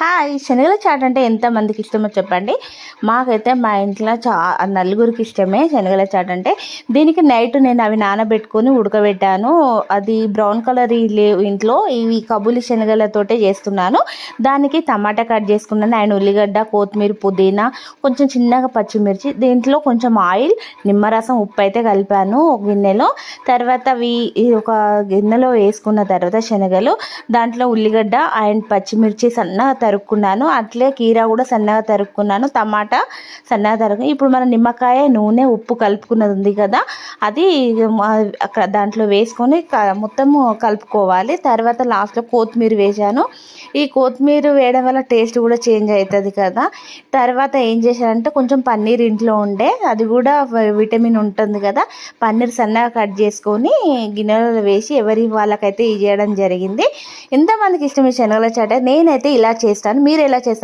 Hi! శనగల chat అంటే ఎంతమందికి ఇష్టమో చెప్పండి. మాకైతే మా ఇంట్లో నలుగురికి ఇష్టమే శనగల చాట్ అంటే. దీనికి నైట్ నేను అవి నానబెట్టుకొని ఉడకబెట్టాను. అది బ్రౌన్ కలర్ లేవు ఇంట్లో, ఇవి కబూలి శనగలతోటే చేస్తున్నాను. దానికి టమాటా కట్ చేసుకున్నాను అండ్ ఉల్లిగడ్డ, కొత్తిమీర, పుదీనా, కొంచెం చిన్నగా పచ్చిమిర్చి, దీంట్లో కొంచెం ఆయిల్, నిమ్మరసం, ఉప్పు అయితే కలిపాను ఒక గిన్నెలో. తర్వాత అవి ఒక గిన్నెలో వేసుకున్న తర్వాత శనగలు, దాంట్లో ఉల్లిగడ్డ అండ్ పచ్చిమిర్చి సన్నగా తరుక్కున్నాను. అట్లే కీరా కూడా సన్నగా తరుక్కున్నాను. టమాటా సన్నగా తరుగు. ఇప్పుడు మన నిమ్మకాయ, నూనె, ఉప్పు కలుపుకున్నది ఉంది కదా, అది అక్కడ దాంట్లో వేసుకొని మొత్తము కలుపుకోవాలి. తర్వాత లాస్ట్లో కొత్తిమీర వేసాను. ఈ కొత్తిమీర వేయడం వల్ల టేస్ట్ కూడా చేంజ్ అవుతుంది కదా. తర్వాత ఏం చేశానంటే కొంచెం పన్నీర్ ఇంట్లో ఉండే, అది కూడా విటమిన్ ఉంటుంది కదా, పన్నీర్ సన్నగా కట్ చేసుకొని గిన్నెలలో వేసి ఎవరి వాళ్ళకైతే ఇది చేయడం జరిగింది. ఎంతమందికి ఇష్టం ఈ శనగల చాట్? నేనైతే ఇలా చేస్తాను. మీరు ఎలా చేస్తారు?